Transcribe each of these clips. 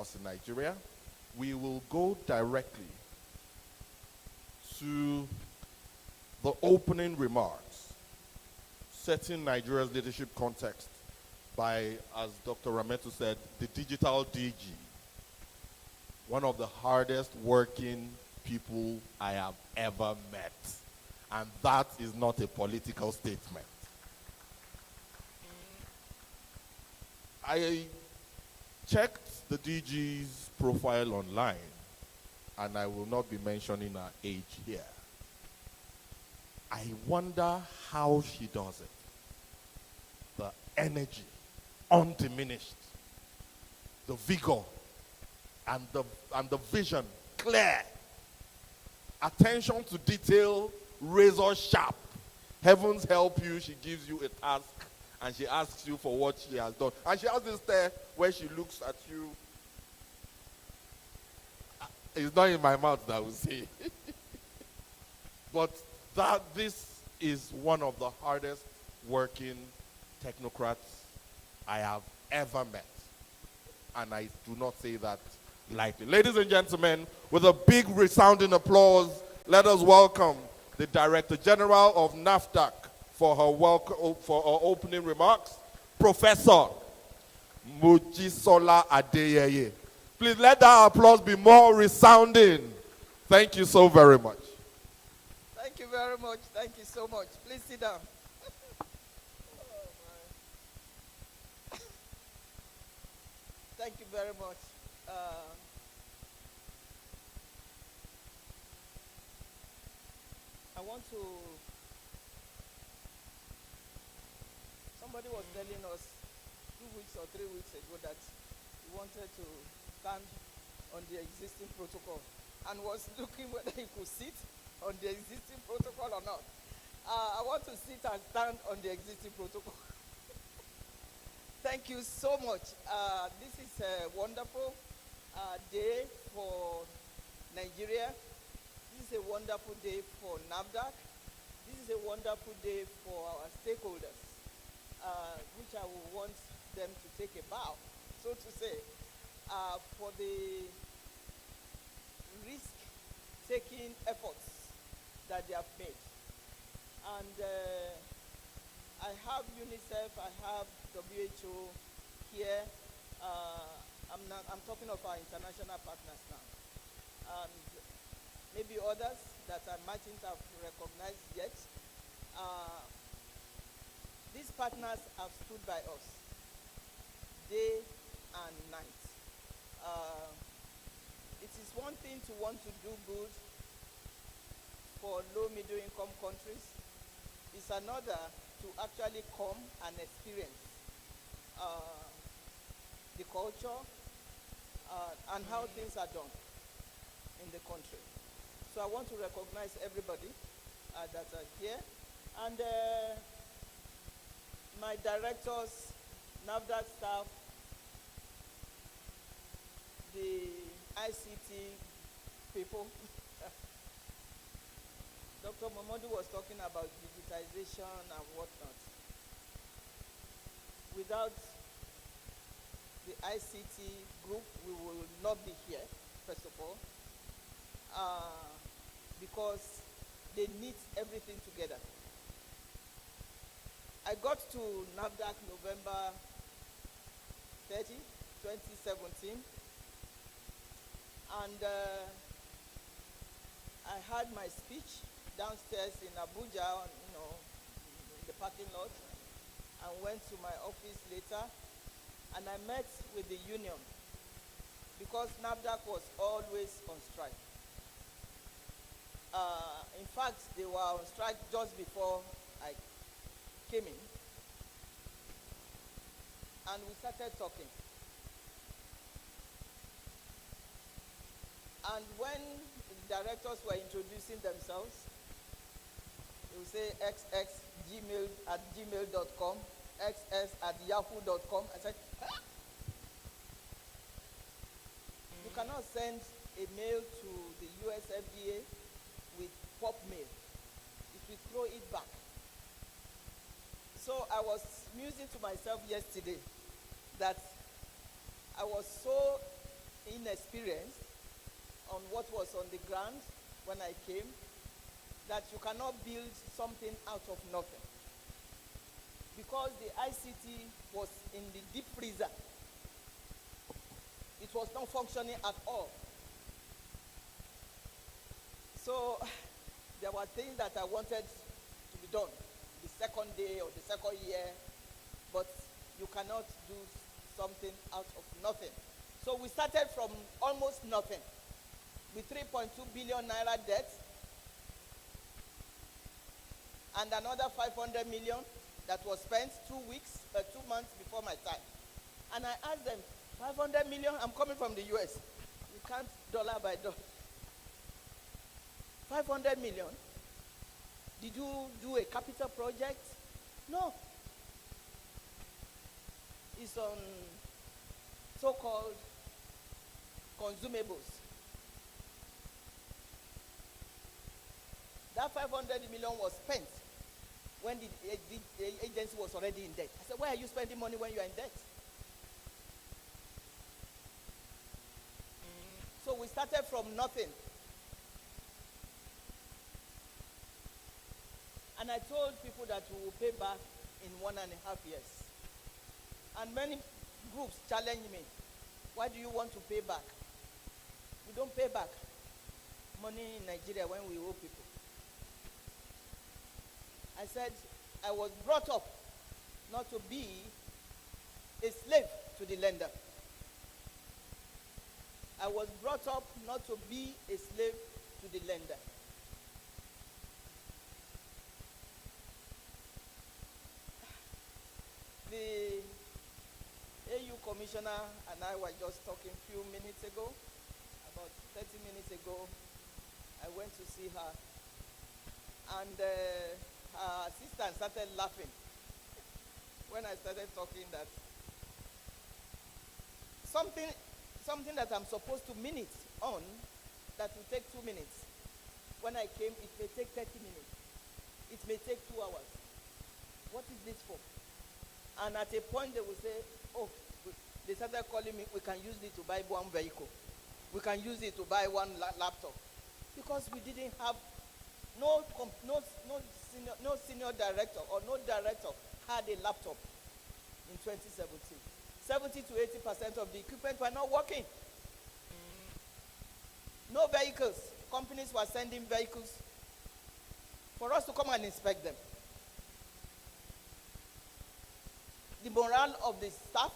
us in Nigeria. We will go directly to the opening remarks, setting Nigeria's leadership context by, as Dr. Rametu said, the digital DG, one of the hardest working people I have ever met. And that is not a political statement. I checked the DG's profile online, and I will not be mentioning her age here. I wonder how she does it. The energy, undiminished, the vigor, and the vision, clear. Attention to detail, razor sharp. Heavens help you, she gives you a task, and she asks you for what she has done. And she has this stare where she looks at you. It's not in my mouth that I will say. But this is one of the hardest working technocrats I have ever met. And I do not say that lightly. Ladies and gentlemen, with a big resounding applause, let us welcome the Director General of NAFDAC for her opening remarks, Professor Mojisola Adeyeye. Please let that applause be more resounding. Thank you so very much. Thank you very much. Thank you so much. Please sit down. Thank you very much. I want to. Somebody was telling us 2 weeks or 3 weeks ago that he wanted to stand on the existing protocol and was looking whether he could sit on the existing protocol or not. I want to sit and stand on the existing protocol. Thank you so much. This is a wonderful day for Nigeria. This is a wonderful day for NAFDAC. This is a wonderful day for our stakeholders, which I will want them to take a bow, so to say, for the risk-taking efforts that they have made. And I have UNICEF, I have WHO here. I'm talking of our international partners now. And maybe others that I mightn't have recognized yet. These partners have stood by us day and night. It is one thing to want to do good for low, middle income countries. It's another to actually come and experience the culture and how things are done in the country. So I want to recognize everybody that are here. And my directors, NAFDAC staff, the ICT people. Dr. Momodu was talking about digitization and whatnot. Without the ICT group, we will not be here, first of all, because they knit everything together. I got to NAFDAC November 30, 2017, and I had my speech downstairs in Abuja, in the parking lot, and went to my office later, and I met with the union, because NAFDAC was always on strike. In fact, they were on strike just before I came in, and we started talking. And when the directors were introducing themselves, they would say xx@gmail.com, xs@yahoo.com. I said, huh? You cannot send a mail to the US FDA with pop mail. It will throw it back. So I was musing to myself yesterday that I was so inexperience on what was on the ground when I came, that you cannot build something out of nothing. Because the ICT was in the deep freezer. It was not functioning at all. So there were things that I wanted to be done the second day or the second year, but you cannot do something out of nothing. So we started from almost nothing with 3.2 billion naira debt and another 500 million that was spent 2 months before my time. And I asked them, 500 million, I'm coming from the US. You can't dollar by dollar. 500 million? Did you do a capital project? No. It's on so-called consumables. That 500 million was spent when the agency was already in debt. I said, why are you spending money when you are in debt? So we started from nothing. And I told people that we will pay back in 1.5 years. And many groups challenged me. Why do you want to pay back? We don't pay back money in Nigeria when we owe people. I said, I was brought up not to be a slave to the lender. I was brought up not to be a slave to the lender. The AU commissioner and I were just talking a few minutes ago, about 30 minutes ago. I went to see her, and her assistant started laughing when I started talking that something that I'm supposed to minute on that will take 2 minutes. When I came, it may take 30 minutes. It may take 2 hours. What is this for? And at a point they will say, oh, they started calling me, we can use it to buy one vehicle. We can use it to buy one laptop. Because we didn't have, no senior director or no director had a laptop in 2017. 70 to 80% of the equipment were not working. No vehicles. Companies were sending vehicles for us to come and inspect them. The morale of the staff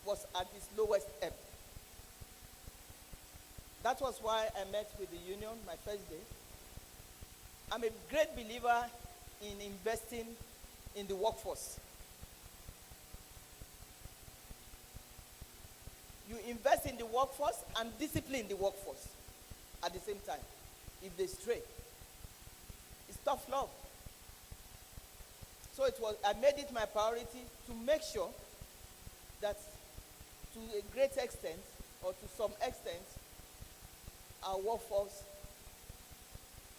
was at its lowest ebb. That was why I met with the union my first day. I'm a great believer in investing in the workforce. You invest in the workforce and discipline the workforce at the same time. If they stray, it's tough love. So I made it my priority to make sure that to a great extent or to some extent, our workforce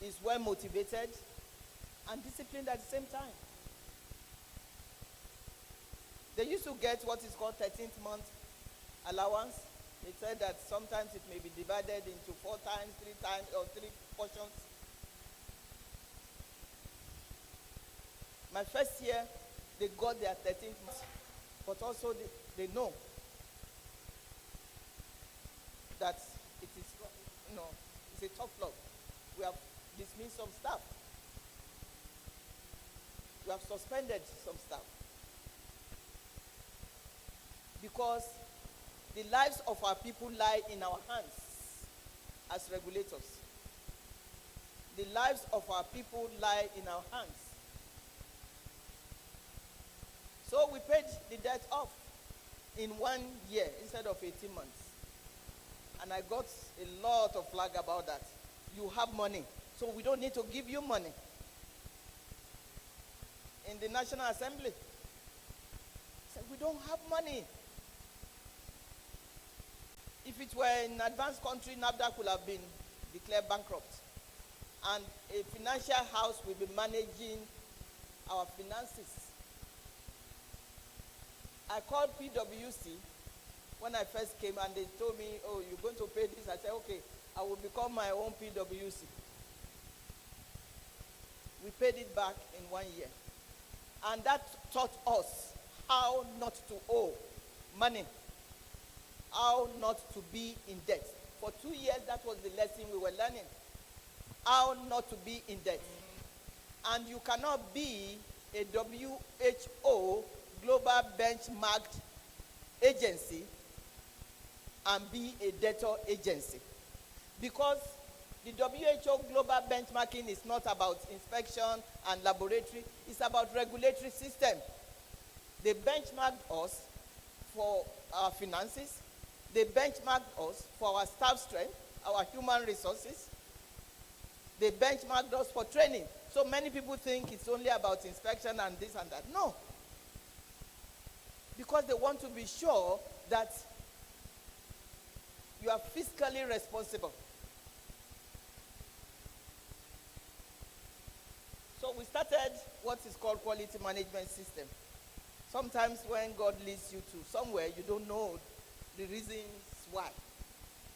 is well motivated and disciplined at the same time. They used to get what is called 13th month allowance. They said that sometimes it may be divided into 4 times, 3 times, or 3 portions. My first year, they got their 13th month, but also they know that it is, it's a tough love. We have dismissed some staff. We have suspended some staff. Because the lives of our people lie in our hands as regulators. The lives of our people lie in our hands. So we paid the debt off in 1 year instead of 18 months. And I got a lot of flag about that. You have money, so we don't need to give you money. In the National Assembly, said we don't have money. If it were in an advanced country, NAFDAC would have been declared bankrupt. And a financial house will be managing our finances. I called PwC when I first came and they told me, oh, you're going to pay this, I said, okay, I will become my own PWC. We paid it back in 1 year. And that taught us how not to owe money, how not to be in debt. For 2 years, that was the lesson we were learning. How not to be in debt. And you cannot be a WHO global benchmarked agency and be a debtor agency. Because the WHO global benchmarking is not about inspection and laboratory, it's about regulatory system. They benchmarked us for our finances, they benchmarked us for our staff strength, our human resources, they benchmarked us for training. So many people think it's only about inspection and this and that. No. Because they want to be sure that you are fiscally responsible. So we started what is called quality management system. Sometimes when God leads you to somewhere, you don't know the reasons why.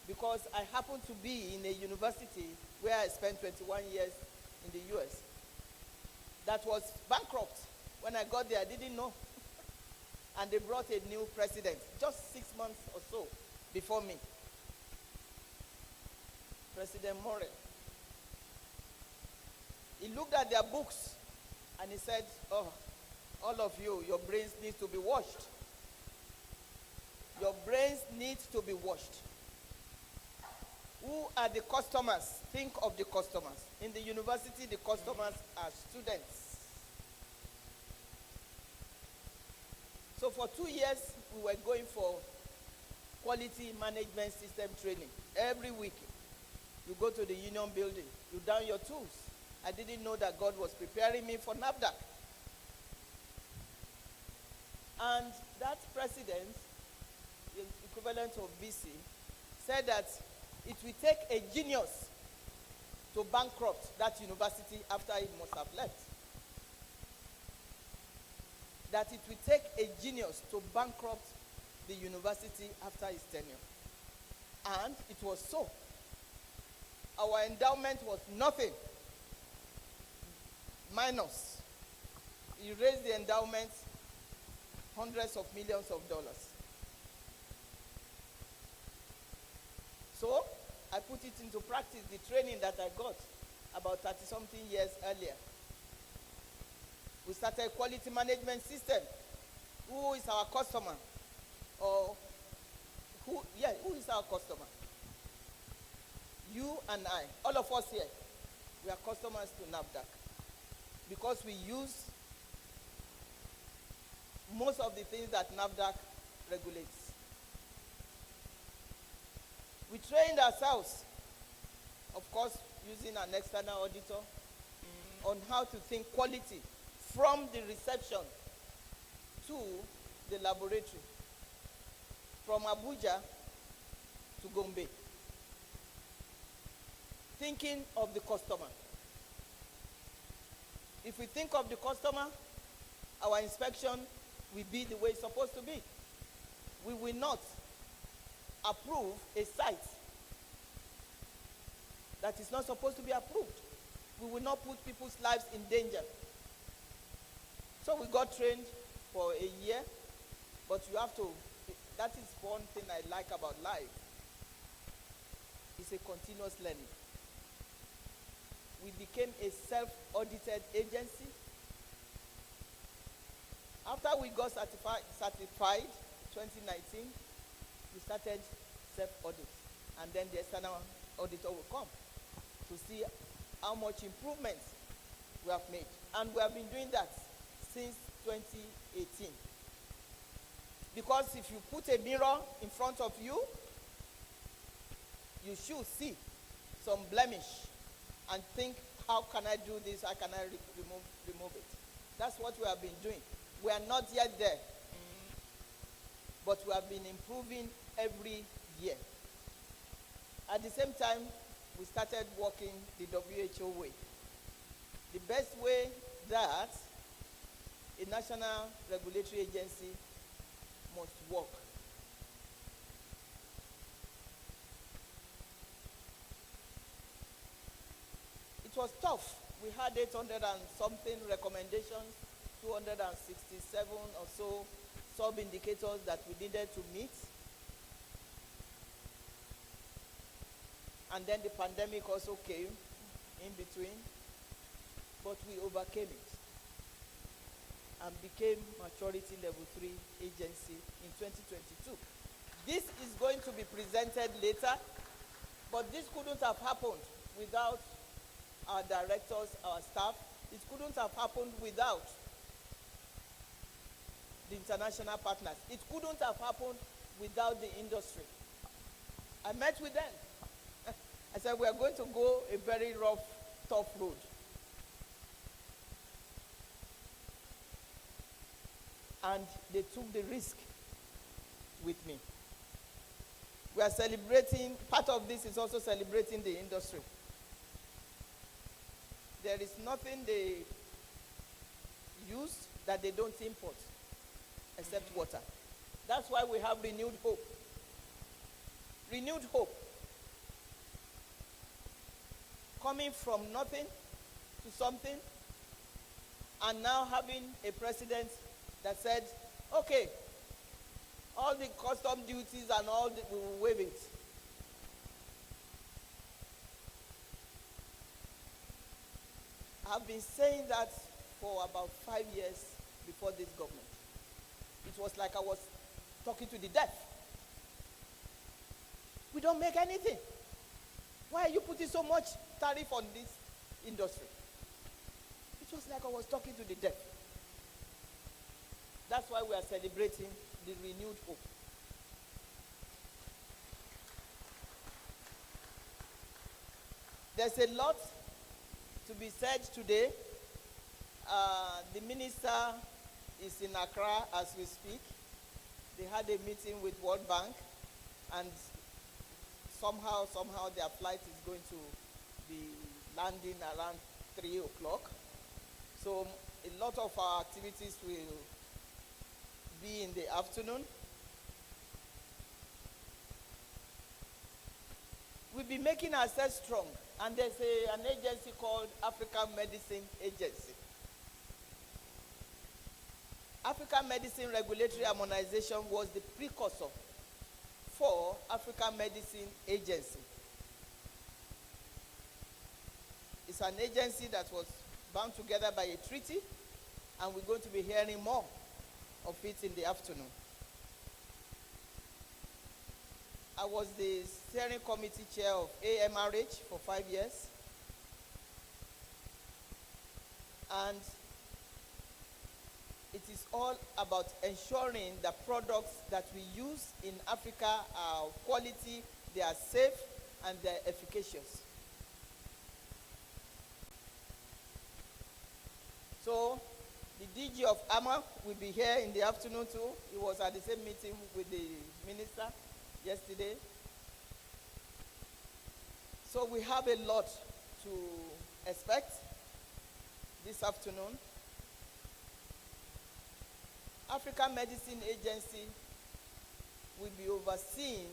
Because I happen to be in a university where I spent 21 years in the US. That was bankrupt. When I got there, I didn't know. And they brought a new president, just 6 months or so before me. President Morel. He looked at their books and he said, oh, all of you, your brains need to be washed. Your brains need to be washed. Who are the customers? Think of the customers. In the university, the customers are students. So for 2 years, we were going for quality management system training. Every week, you go to the union building, you down your tools. I didn't know that God was preparing me for NAFDAC. And that president, the equivalent of VC, said that it will take a genius to bankrupt that university after it must have left. That it will take a genius to bankrupt the university after his tenure. And it was so. Our endowment was nothing. Minus. He raised the endowment hundreds of millions of dollars. So, I put it into practice, the training that I got about 30-something years earlier. We started a quality management system. Who is our customer? Or who is our customer? You and I, all of us here, we are customers to NAFDAC. Because we use most of the things that NAFDAC regulates. We trained ourselves, of course, using an external auditor, on how to think quality from the reception to the laboratory, from Abuja to Gombe. Thinking of the customer. If we think of the customer, our inspection will be the way it's supposed to be. We will not approve a site that is not supposed to be approved. We will not put people's lives in danger. So we got trained for a year, but you have to, that is one thing I like about life. It's a continuous learning. We became a self-audited agency. After we got certified 2019, we started self-audit. And then the external auditor will come to see how much improvements we have made. And we have been doing that since 2018. Because if you put a mirror in front of you, you should see some blemish and think, how can I do this? How can I remove it? That's what we have been doing. We are not yet there. But we have been improving every year. At the same time, we started working the WHO way. The best way that a national regulatory agency must work was tough. We had 800 and something recommendations, 267 or so sub-indicators that we needed to meet. And then the pandemic also came in between, but we overcame it and became maturity level 3 agency in 2022. This is going to be presented later, but this couldn't have happened without our directors, our staff. It couldn't have happened without the international partners. It couldn't have happened without the industry. I met with them. I said, we are going to go a very rough, tough road. And they took the risk with me. We are celebrating, part of this is also celebrating the industry. There is nothing they use that they don't import, except water. That's why we have renewed hope. Renewed hope. Coming from nothing to something, and now having a president that said, okay, all the custom duties and all, we will waive it. I've been saying that for about 5 years before this government. It was like I was talking to the deaf. We don't make anything. Why are you putting so much tariff on this industry? It was like I was talking to the deaf. That's why we are celebrating the renewed hope. There's a lot to be said today. The minister is in Accra as we speak. They had a meeting with World Bank, and somehow their flight is going to be landing around 3 o'clock. So a lot of our activities will be in the afternoon. We'll be making ourselves strong. And there's an agency called African Medicine Agency. African Medicine Regulatory Harmonization was the precursor for African Medicine Agency. It's an agency that was bound together by a treaty, and we're going to be hearing more of it in the afternoon. I was the steering committee chair of AMRH for 5 years. And it is all about ensuring the products that we use in Africa are of quality, they are safe, and they're efficacious. So the DG of AMA will be here in the afternoon too. He was at the same meeting with the minister yesterday. So we have a lot to expect this afternoon. African Medicine Agency will be overseeing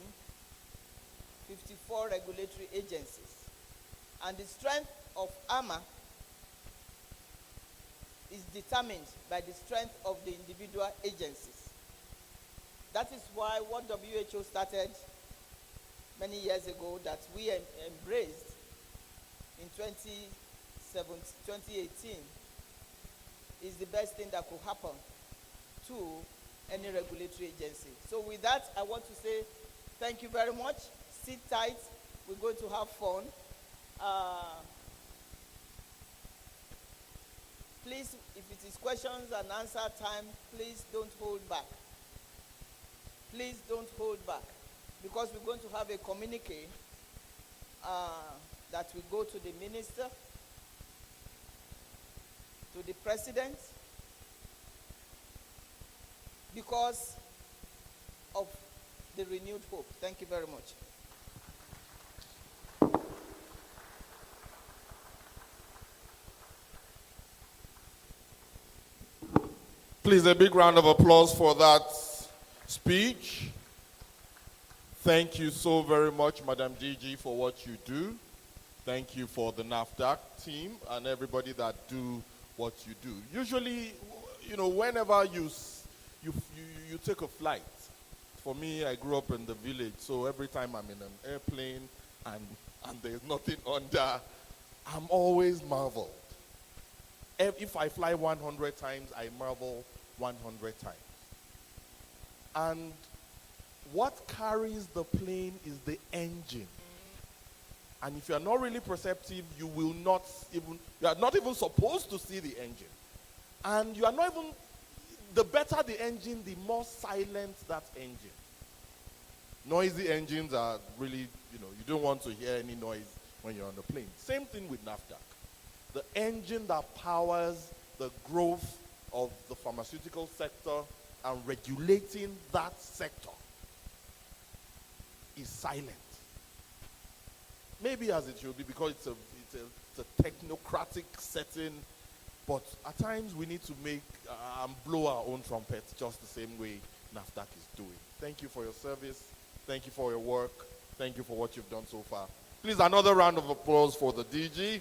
54 regulatory agencies. And the strength of AMA is determined by the strength of the individual agencies. That is why what WHO started many years ago that we embraced in 2018 is the best thing that could happen to any regulatory agency. So with that, I want to say thank you very much. Sit tight. We're going to have fun. Please, if it is questions and answer time, please don't hold back. Please don't hold back, because we're going to have a communique that will go to the minister, to the president, because of the renewed hope. Thank you very much. Please, a big round of applause for that speech. Thank you so very much, Madam DG, for what you do. Thank you for the NAFDAC team and everybody that do what you do. Usually, whenever you take a flight, for me, I grew up in the village, so every time I'm in an airplane and there's nothing under, I'm always marveled. If I fly 100 times, I marvel 100 times. And what carries the plane is the engine. And if you are not really perceptive, you are not even supposed to see the engine. And you are not even, the better the engine, the more silent that engine. Noisy engines are really, you don't want to hear any noise when you're on the plane. Same thing with NAFDAC. The engine that powers the growth of the pharmaceutical sector and regulating that sector is silent. Maybe as it should be, because it's a technocratic setting, but at times we need to make and blow our own trumpet just the same way NAFDAC is doing. Thank you for your service. Thank you for your work. Thank you for what you've done so far. Please, another round of applause for the DG.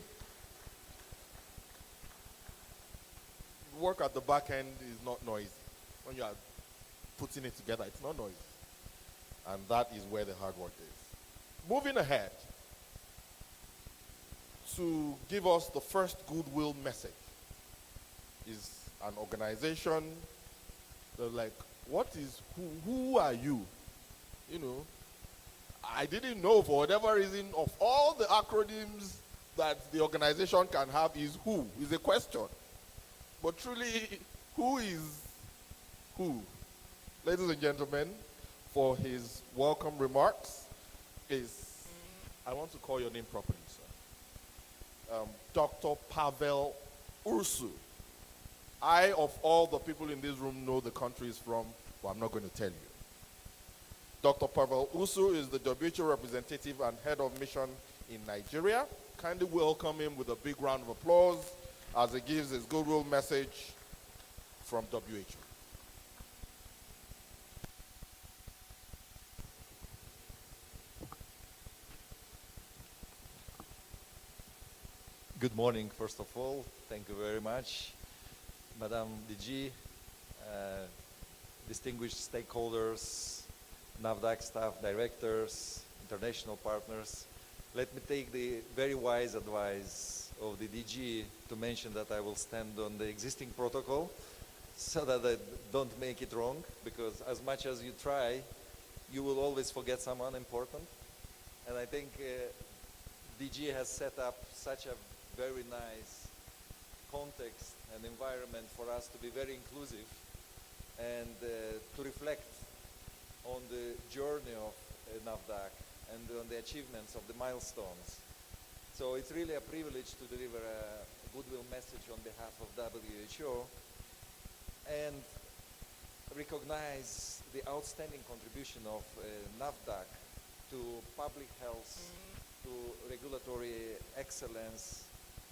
Work at the back end is not noisy. When you are putting it together, it's not noisy. And that is where the hard work is. Moving ahead to give us the first goodwill message is an organization. They're like, who are you? I didn't know, for whatever reason, of all the acronyms that the organization can have, is a question. But truly, who is who? Ladies and gentlemen, for his welcome remarks is, I want to call your name properly, sir. Dr. Pavel Ursu. I, of all the people in this room, know the country he's from, but I'm not going to tell you. Dr. Pavel Ursu is the WHO representative and head of mission in Nigeria. Kindly welcome him with a big round of applause as he gives his goodwill message from WHO. Good morning, first of all. Thank you very much. Madam DG, distinguished stakeholders, NAFDAC staff, directors, international partners. Let me take the very wise advice of the DG to mention that I will stand on the existing protocol so that I don't make it wrong, because as much as you try, you will always forget someone important. And I think DG has set up such a very nice context and environment for us to be very inclusive and to reflect on the journey of NAFDAC and on the achievements of the milestones. So it's really a privilege to deliver a goodwill message on behalf of WHO and recognize the outstanding contribution of NAFDAC to public health, to regulatory excellence,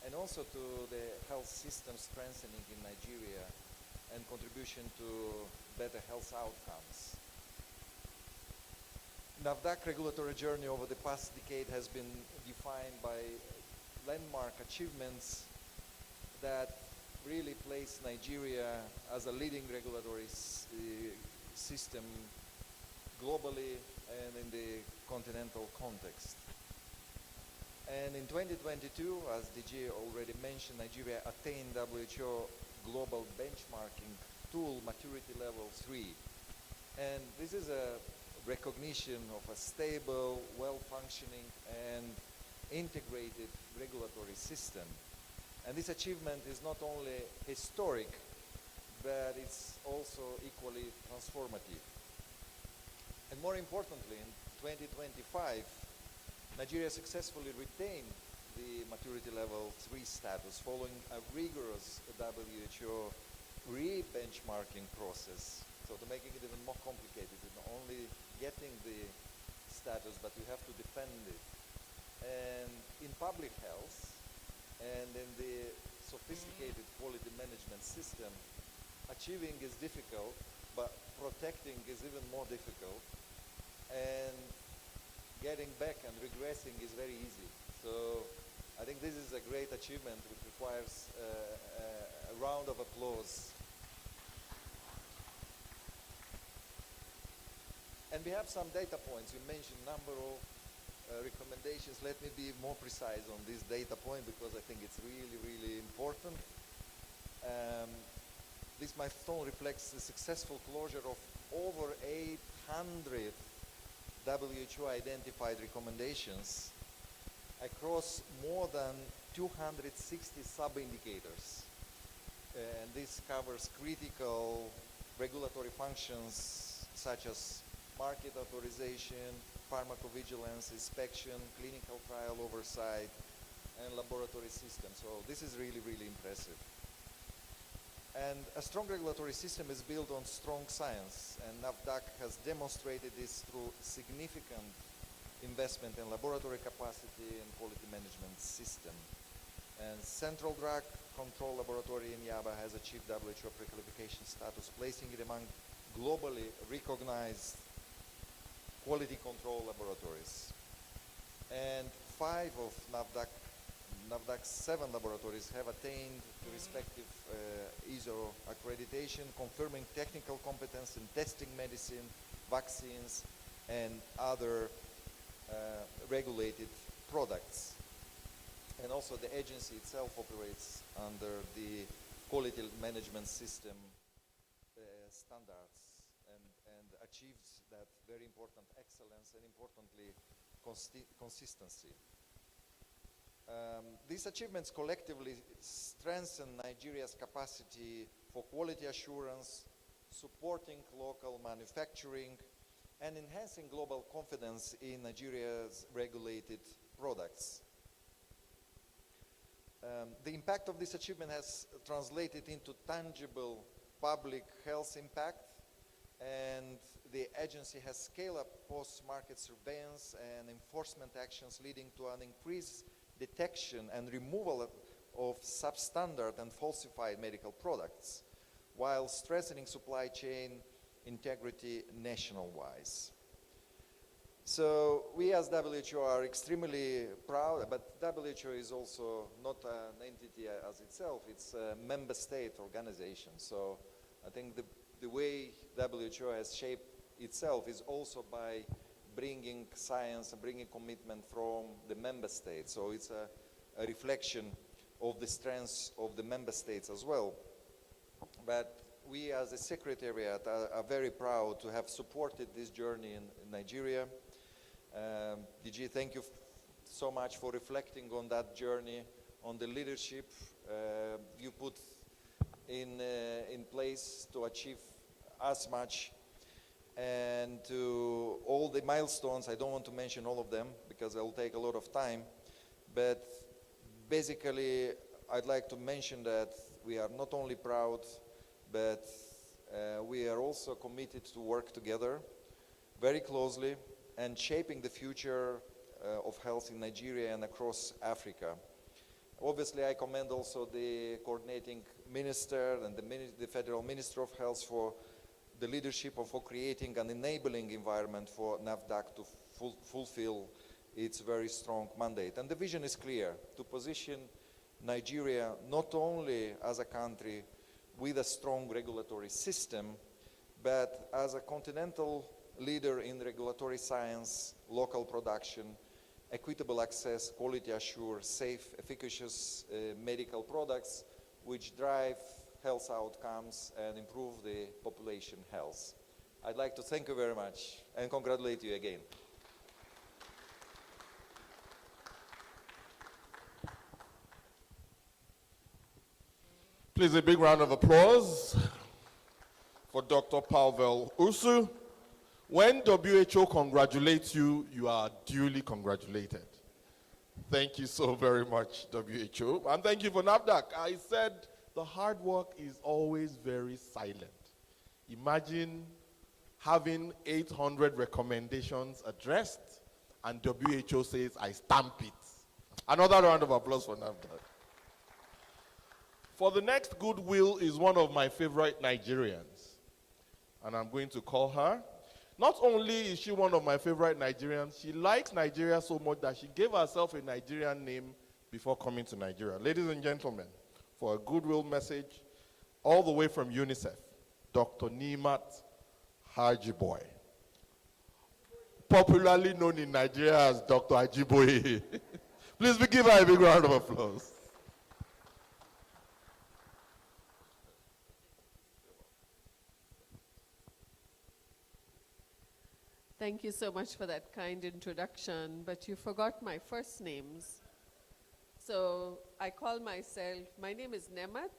and also to the health system strengthening in Nigeria and contribution to better health outcomes. NAFDAC regulatory journey over the past decade has been defined by landmark achievements that really place Nigeria as a leading regulatory system globally and in the continental context. And in 2022, as DG already mentioned, Nigeria attained WHO Global Benchmarking Tool Maturity Level 3. And this is a recognition of a stable, well-functioning, and integrated regulatory system. And this achievement is not only historic, but it's also equally transformative. And more importantly, in 2025, Nigeria successfully retained the maturity level 3 status following a rigorous WHO re-benchmarking process. So to make it even more complicated, it's not only getting the status, but you have to defend it. And in public health and in the sophisticated quality management system, achieving is difficult, but protecting is even more difficult. And getting back and regressing is very easy. So I think this is a great achievement which requires a round of applause. And we have some data points. You mentioned number of recommendations. Let me be more precise on this data point because I think it's really, really important. This milestone reflects the successful closure of over 800 WHO identified recommendations across more than 260 sub-indicators. And this covers critical regulatory functions such as market authorization, pharmacovigilance, inspection, clinical trial oversight, and laboratory systems. So this is really, really impressive. And a strong regulatory system is built on strong science, and NAFDAC has demonstrated this through significant investment in laboratory capacity and quality management system. And Central Drug Control Laboratory in Yaba has achieved WHO pre-qualification status, placing it among globally recognized quality control laboratories. And 5 of NAFDAC's 7 laboratories have attained the respective ISO accreditation, confirming technical competence in testing medicine, vaccines, and other regulated products. And also the agency itself operates under the quality management system standards and achieves that very important excellence and importantly consistency. These achievements collectively strengthen Nigeria's capacity for quality assurance, supporting local manufacturing, and enhancing global confidence in Nigeria's regulated products. The impact of this achievement has translated into tangible public health impact, and the agency has scaled up post-market surveillance and enforcement actions, leading to an increased detection and removal of substandard and falsified medical products, while strengthening supply chain integrity national-wise. So we as WHO are extremely proud, but WHO is also not an entity as itself, it's a member state organization. So I think the way WHO has shaped itself is also by bringing science and bringing commitment from the member states. So it's a reflection of the strengths of the member states as well. But we as a secretariat are very proud to have supported this journey in Nigeria. DG, thank you so much for reflecting on that journey, on the leadership you put in place to achieve as much, and to all the milestones. I don't want to mention all of them because it will take a lot of time, but basically I'd like to mention that we are not only proud, but we are also committed to work together very closely and shaping the future of health in Nigeria and across Africa. Obviously, I commend also the coordinating minister and the Federal Minister of Health for the leadership and for creating an enabling environment for NAFDAC to fulfill its very strong mandate. And the vision is clear, to position Nigeria not only as a country with a strong regulatory system, but as a continental leader in regulatory science, local production, equitable access, quality assured, safe, efficacious medical products which drive health outcomes and improve the population health. I'd like to thank you very much and congratulate you again. Please, a big round of applause for Dr. Pavel Usu. When WHO congratulates you, you are duly congratulated. Thank you so very much, WHO. And thank you for NAFDAC. I said the hard work is always very silent. Imagine having 800 recommendations addressed, and WHO says, I stamp it. Another round of applause for NAFDAC. For the next goodwill is one of my favorite Nigerians, and I'm going to call her. Not only is she one of my favorite Nigerians, she likes Nigeria so much that she gave herself a Nigerian name before coming to Nigeria. Ladies and gentlemen, for a goodwill message, all the way from UNICEF, Dr. Nimat Hajiboy, popularly known in Nigeria as Dr. Ajiboye. Please give her a big round of applause. Thank you so much for that kind introduction, but you forgot my first names. So I call myself, my name is Nemat,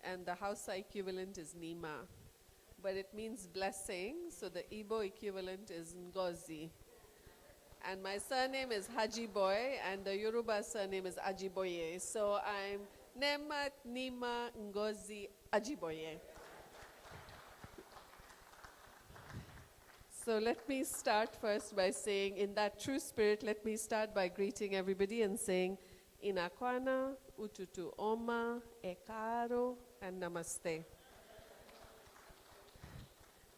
and the Hausa equivalent is Nima. But it means blessing, so the Igbo equivalent is Ngozi. And my surname is Haji Boy, and the Yoruba surname is Ajiboye. So I'm Nemat Nima Ngozi Ajiboye. So let me start first by saying, in that true spirit, let me start by greeting everybody and saying, Inakwana, Ututu Oma, Ekaro, and Namaste.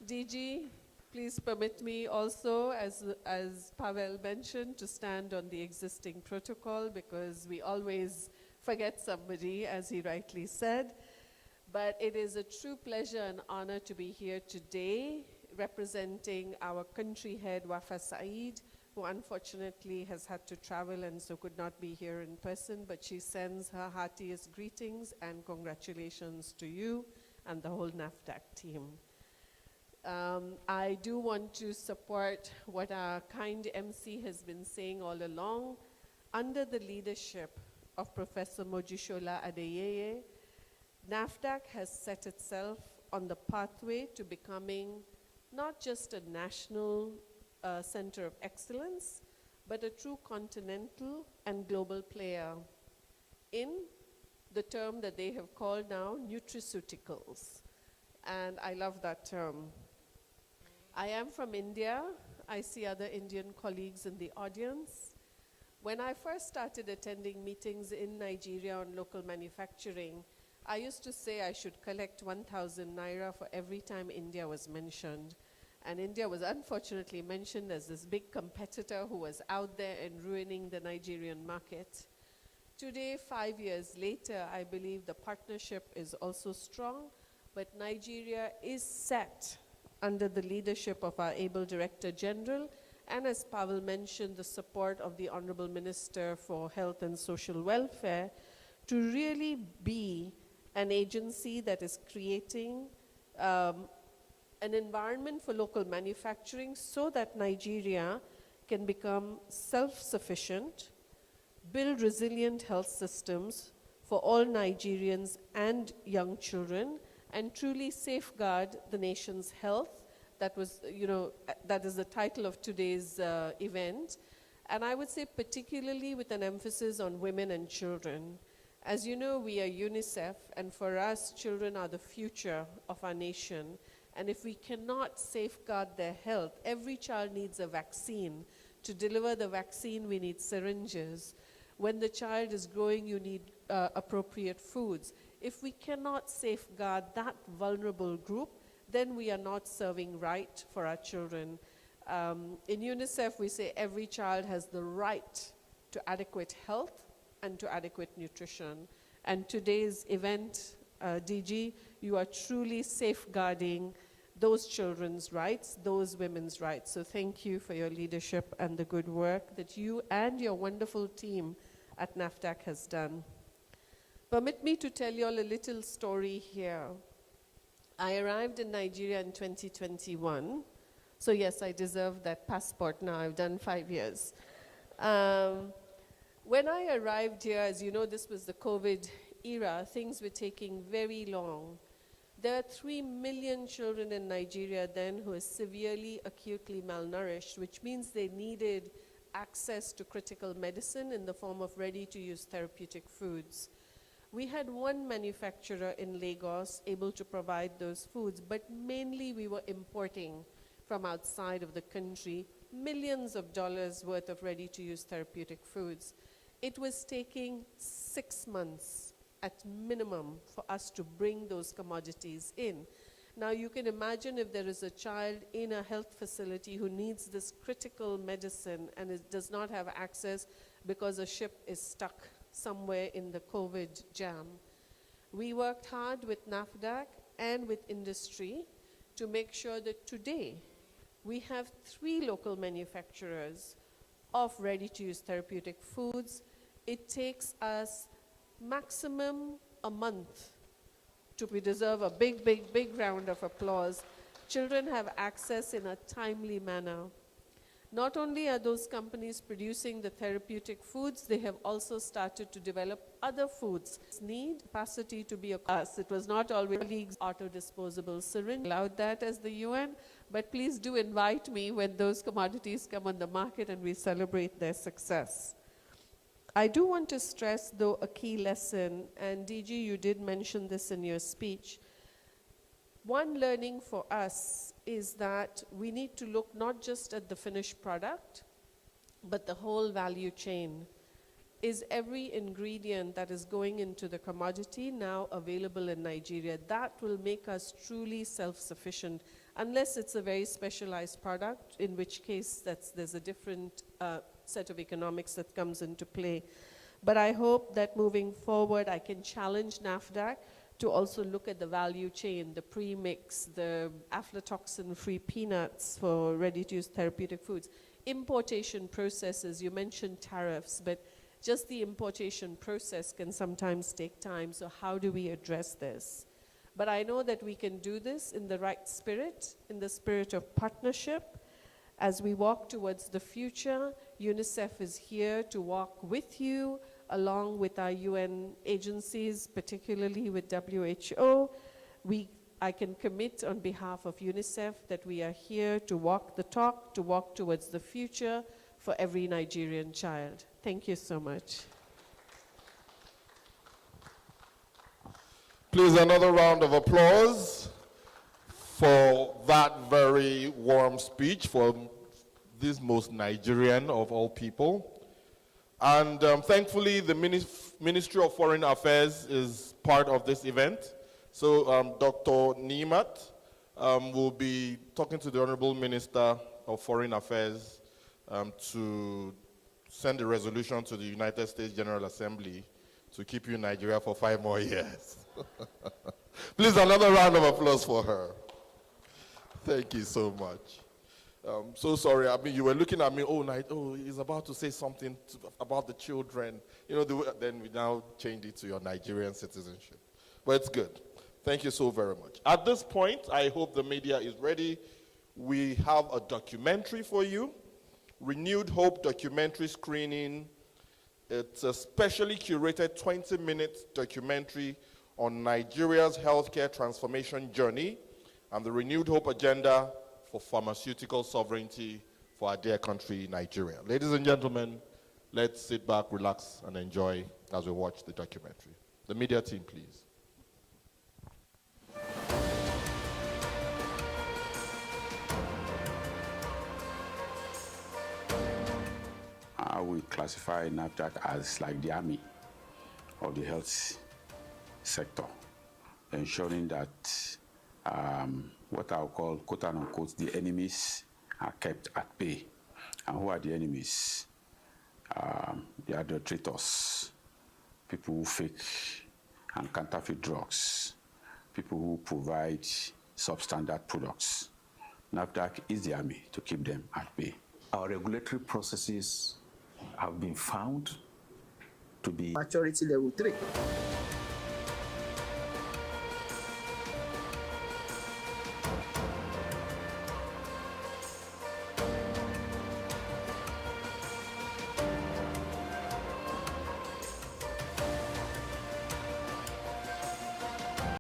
DG, please permit me also, as Pavel mentioned, to stand on the existing protocol because we always forget somebody, as he rightly said. But it is a true pleasure and honor to be here today representing our country head, Wafa Saeed, who unfortunately has had to travel and so could not be here in person, but she sends her heartiest greetings and congratulations to you and the whole NAFDAC team. I do want to support what our kind MC has been saying all along. Under the leadership of Professor Mojishola Adeyeye, NAFDAC has set itself on the pathway to becoming not just a national center of excellence, but a true continental and global player in the term that they have called now nutraceuticals. And I love that term. I am from India. I see other Indian colleagues in the audience. When I first started attending meetings in Nigeria on local manufacturing, I used to say I should collect 1,000 naira for every time India was mentioned. And India was unfortunately mentioned as this big competitor who was out there and ruining the Nigerian market. Today, 5 years later, I believe the partnership is also strong, but Nigeria is set under the leadership of our able Director General, and as Pavel mentioned, the support of the Honorable Minister for Health and Social Welfare, to really be an agency that is creating an environment for local manufacturing so that Nigeria can become self-sufficient, build resilient health systems for all Nigerians and young children, and truly safeguard the nation's health. That was, that is the title of today's event. And I would say particularly with an emphasis on women and children. As you know, we are UNICEF, and for us, children are the future of our nation. And if we cannot safeguard their health, every child needs a vaccine. To deliver the vaccine, we need syringes. When the child is growing, you need appropriate foods. If we cannot safeguard that vulnerable group, then we are not serving right for our children. In UNICEF, we say every child has the right to adequate health and to adequate nutrition. And today's event, DG, you are truly safeguarding those children's rights, those women's rights. So thank you for your leadership and the good work that you and your wonderful team at NAFDAC has done. Permit me to tell you all a little story here. I arrived in Nigeria in 2021. So yes, I deserve that passport now. I've done 5 years. When I arrived here, as you know, this was the COVID era, things were taking very long. There are 3 million children in Nigeria then who are severely, acutely malnourished, which means they needed access to critical medicine in the form of ready-to-use therapeutic foods. We had one manufacturer in Lagos able to provide those foods, but mainly we were importing from outside of the country millions of dollars worth of ready-to-use therapeutic foods. It was taking 6 months at minimum for us to bring those commodities in. Now you can imagine if there is a child in a health facility who needs this critical medicine and it does not have access because a ship is stuck somewhere in the COVID jam. We worked hard with NAFDAC and with industry to make sure that today we have 3 local manufacturers of ready-to-use therapeutic foods. It takes us maximum a month to, we deserve a big, big, big round of applause. Children have access in a timely manner. Not only are those companies producing the therapeutic foods, they have also started to develop other foods. Need capacity to be us. It was not always colleagues auto-disposable syringe allowed that as the UN, but please do invite me when those commodities come on the market and we celebrate their success. I do want to stress, though, a key lesson, and DG, you did mention this in your speech. One learning for us is that we need to look not just at the finished product, but the whole value chain. Is every ingredient that is going into the commodity now available in Nigeria? That will make us truly self-sufficient, unless it's a very specialized product, in which case there's a different set of economics that comes into play. But I hope that moving forward, I can challenge NAFDAC to also look at the value chain, the pre-mix, the aflatoxin-free peanuts for ready-to-use therapeutic foods. Importation processes, you mentioned tariffs, but just the importation process can sometimes take time, so how do we address this? But I know that we can do this in the right spirit, in the spirit of partnership. As we walk towards the future, UNICEF is here to walk with you, along with our UN agencies, particularly with WHO. I can commit on behalf of UNICEF that we are here to walk the talk, to walk towards the future for every Nigerian child. Thank you so much. Please, another round of applause for that very warm speech from this most Nigerian of all people. And thankfully, the Ministry of Foreign Affairs is part of this event. So Dr. Nimat will be talking to the Honorable Minister of Foreign Affairs to send a resolution to the United States General Assembly to keep you in Nigeria for 5 more years. Please, another round of applause for her. Thank you so much. So sorry, I mean, you were looking at me all night, oh, he's about to say something about the children. You know, then we now changed it to your Nigerian citizenship. But it's good. Thank you so very much. At this point, I hope the media is ready. We have a documentary for you, Renewed Hope documentary screening. It's a specially curated 20-minute documentary on Nigeria's healthcare transformation journey and the Renewed Hope agenda for pharmaceutical sovereignty for our dear country, Nigeria. Ladies and gentlemen, let's sit back, relax, and enjoy as we watch the documentary. The media team, please. We classify NAFDAC as like the army of the health sector, ensuring that what I'll call, quote unquote, the enemies are kept at bay. And who are the enemies? They are the traitors, people who fake and counterfeit drugs, people who provide substandard products. NAFDAC is the army to keep them at bay. Our regulatory processes have been found to be maturity level 3.